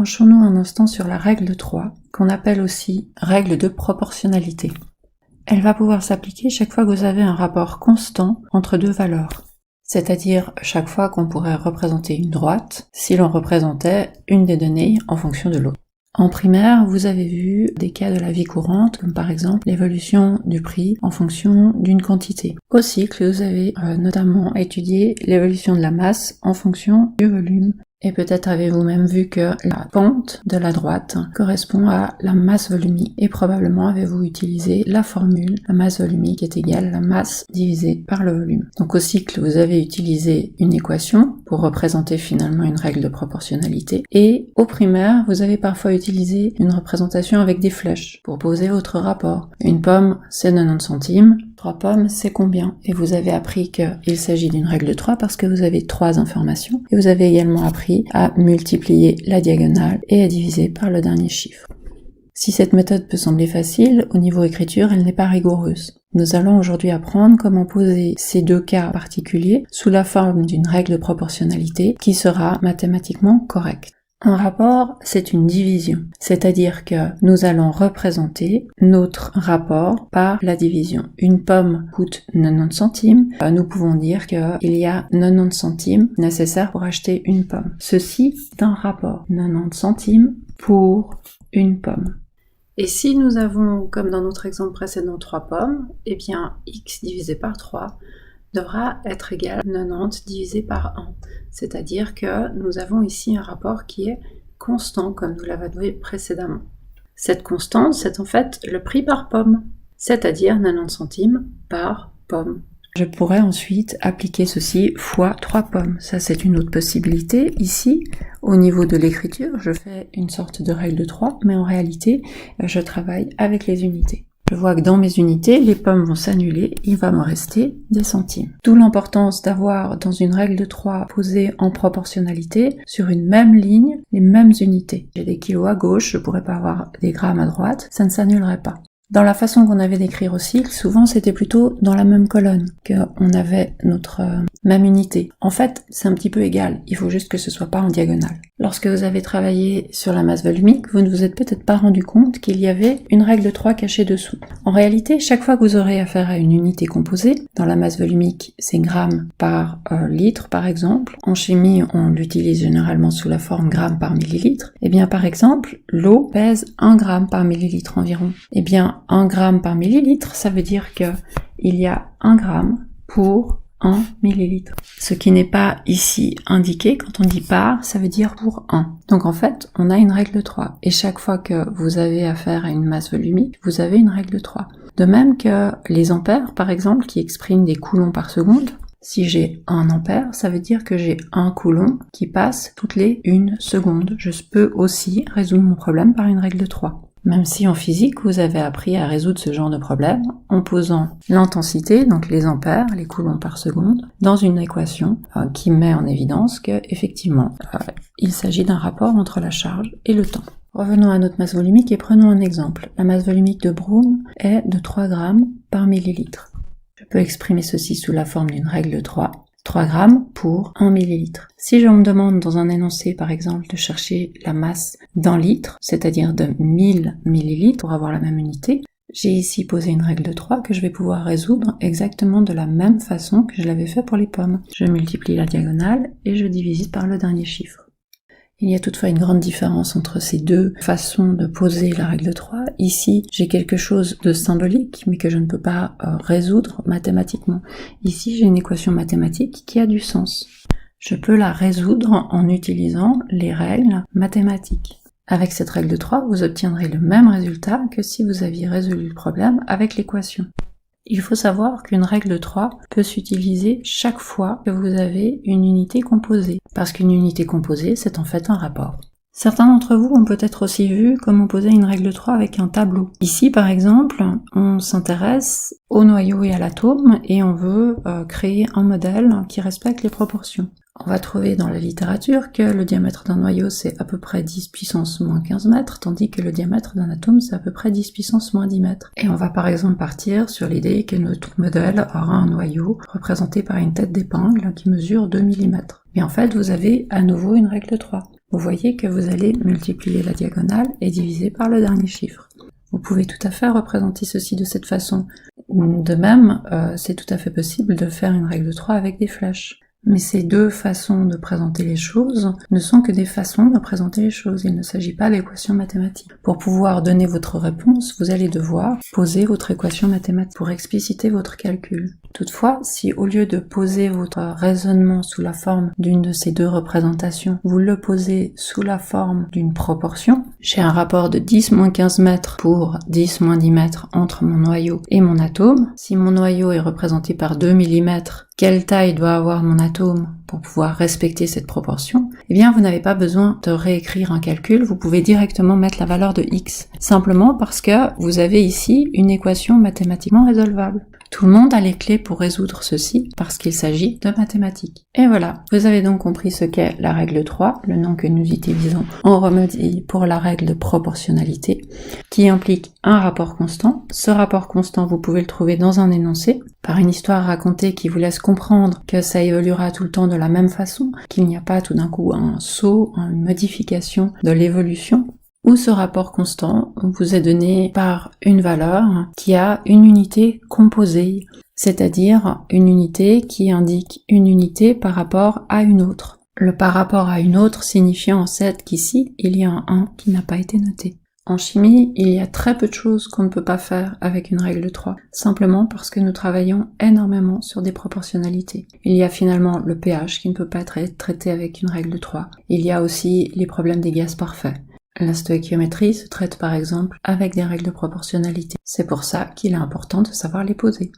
penchons-nous un instant sur la règle de 3, qu'on appelle aussi règle de proportionnalité. Elle va pouvoir s'appliquer chaque fois que vous avez un rapport constant entre deux valeurs. C'est-à-dire chaque fois qu'on pourrait représenter une droite, si l'on représentait une des données en fonction de l'autre. En primaire, vous avez vu des cas de la vie courante, comme par exemple l'évolution du prix en fonction d'une quantité. Au cycle, vous avez notamment étudié l'évolution de la masse en fonction du volume. Et peut-être avez-vous même vu que la pente de la droite correspond à la masse volumique. Et probablement avez-vous utilisé la formule, la masse volumique est égale à la masse divisée par le volume. Donc au cycle, vous avez utilisé une équation pour représenter finalement une règle de proportionnalité. Et au primaire, vous avez parfois utilisé une représentation avec des flèches pour poser votre rapport. Une pomme, c'est 90 centimes. 3 pommes, c'est combien? Et vous avez appris qu'il s'agit d'une règle de 3 parce que vous avez 3 informations. Et vous avez également appris à multiplier la diagonale et à diviser par le dernier chiffre. Si cette méthode peut sembler facile, au niveau écriture, elle n'est pas rigoureuse. Nous allons aujourd'hui apprendre comment poser ces deux cas particuliers sous la forme d'une règle de proportionnalité qui sera mathématiquement correcte. Un rapport, c'est une division, c'est-à-dire que nous allons représenter notre rapport par la division. Une pomme coûte 90 centimes, nous pouvons dire qu'il y a 90 centimes nécessaires pour acheter une pomme. Ceci est un rapport, 90 centimes pour une pomme. Et si nous avons, comme dans notre exemple précédent, 3 pommes, eh bien x divisé par 3 devra être égal à 90 divisé par 1. C'est-à-dire que nous avons ici un rapport qui est constant, comme nous l'avons vu précédemment. Cette constante, c'est en fait le prix par pomme, c'est-à-dire 90 centimes par pomme. Je pourrais ensuite appliquer ceci fois 3 pommes. Ça, c'est une autre possibilité. Ici, au niveau de l'écriture, je fais une sorte de règle de 3, mais en réalité, je travaille avec les unités. Je vois que dans mes unités, les pommes vont s'annuler, il va me rester des centimes. D'où l'importance d'avoir dans une règle de 3 posée en proportionnalité, sur une même ligne, les mêmes unités. J'ai des kilos à gauche, je pourrais pas avoir des grammes à droite, ça ne s'annulerait pas. Dans la façon qu'on avait d'écrire au cycle, souvent c'était plutôt dans la même colonne qu'on avait notre même unité. En fait, c'est un petit peu égal, il faut juste que ce soit pas en diagonale. Lorsque vous avez travaillé sur la masse volumique, vous ne vous êtes peut-être pas rendu compte qu'il y avait une règle de 3 cachée dessous. En réalité, chaque fois que vous aurez affaire à une unité composée, dans la masse volumique, c'est grammes par litre par exemple. En chimie, on l'utilise généralement sous la forme grammes par millilitre. Et bien par exemple, l'eau pèse 1 gramme par millilitre environ. Et bien 1 gramme par millilitre, ça veut dire que il y a 1 gramme pour 1 millilitre. Ce qui n'est pas ici indiqué, quand on dit par, ça veut dire pour 1. Donc en fait, on a une règle de 3. Et chaque fois que vous avez affaire à une masse volumique, vous avez une règle de 3. De même que les ampères, par exemple, qui expriment des coulombs par seconde, si j'ai 1 ampère, ça veut dire que j'ai 1 coulomb qui passe toutes les 1 seconde. Je peux aussi résoudre mon problème par une règle de 3. Même si en physique, vous avez appris à résoudre ce genre de problème en posant l'intensité, donc les ampères, les coulombs par seconde, dans une équation qui met en évidence que effectivement, il s'agit d'un rapport entre la charge et le temps. Revenons à notre masse volumique et prenons un exemple. La masse volumique de brome est de 3 grammes par millilitre. Je peux exprimer ceci sous la forme d'une règle de 3. 3 grammes pour 1 millilitre. Si je me demande dans un énoncé, par exemple, de chercher la masse d'un litre, c'est-à-dire de 1000 millilitres pour avoir la même unité, j'ai ici posé une règle de 3 que je vais pouvoir résoudre exactement de la même façon que je l'avais fait pour les pommes. Je multiplie la diagonale et je divise par le dernier chiffre. Il y a toutefois une grande différence entre ces deux façons de poser la règle de 3. Ici, j'ai quelque chose de symbolique, mais que je ne peux pas résoudre mathématiquement. Ici, j'ai une équation mathématique qui a du sens. Je peux la résoudre en utilisant les règles mathématiques. Avec cette règle de 3, vous obtiendrez le même résultat que si vous aviez résolu le problème avec l'équation. Il faut savoir qu'une règle de 3 peut s'utiliser chaque fois que vous avez une unité composée, parce qu'une unité composée, c'est en fait un rapport. Certains d'entre vous ont peut-être aussi vu comment poser une règle de 3 avec un tableau. Ici, par exemple, on s'intéresse au noyau et à l'atome et on veut créer un modèle qui respecte les proportions. On va trouver dans la littérature que le diamètre d'un noyau c'est à peu près 10 puissance moins 15 mètres, tandis que le diamètre d'un atome c'est à peu près 10 puissance moins 10 mètres. Et on va par exemple partir sur l'idée que notre modèle aura un noyau représenté par une tête d'épingle qui mesure 2 mm. Mais en fait, vous avez à nouveau une règle de 3. vous voyez que vous allez multiplier la diagonale et diviser par le dernier chiffre. Vous pouvez tout à fait représenter ceci de cette façon. De même, c'est tout à fait possible de faire une règle de 3 avec des flèches. Mais ces deux façons de présenter les choses ne sont que des façons de présenter les choses. Il ne s'agit pas d'équations mathématiques. Pour pouvoir donner votre réponse, vous allez devoir poser votre équation mathématique pour expliciter votre calcul. Toutefois, si au lieu de poser votre raisonnement sous la forme d'une de ces deux représentations, vous le posez sous la forme d'une proportion, j'ai un rapport de 10 moins 15 mètres pour 10 moins 10 mètres entre mon noyau et mon atome. Si mon noyau est représenté par 2 mm, quelle taille doit avoir mon atome pour pouvoir respecter cette proportion? Eh bien, vous n'avez pas besoin de réécrire un calcul, vous pouvez directement mettre la valeur de x, simplement parce que vous avez ici une équation mathématiquement résolvable. Tout le monde a les clés pour résoudre ceci, parce qu'il s'agit de mathématiques. Et voilà, vous avez donc compris ce qu'est la règle 3, le nom que nous utilisons en remède pour la règle de proportionnalité, qui implique un rapport constant. Ce rapport constant, vous pouvez le trouver dans un énoncé, par une histoire racontée qui vous laisse comprendre que ça évoluera tout le temps de la même façon, qu'il n'y a pas tout d'un coup un saut, une modification de l'évolution, où ce rapport constant vous est donné par une valeur qui a une unité composée, c'est-à-dire une unité qui indique une unité par rapport à une autre. Le par rapport à une autre signifiant en fait qu'ici, il y a un 1 qui n'a pas été noté. En chimie, il y a très peu de choses qu'on ne peut pas faire avec une règle 3, simplement parce que nous travaillons énormément sur des proportionnalités. Il y a finalement le pH qui ne peut pas être traité avec une règle 3. Il y a aussi les problèmes des gaz parfaits. La stoïchiométrie se traite par exemple avec des règles de proportionnalité. C'est pour ça qu'il est important de savoir les poser.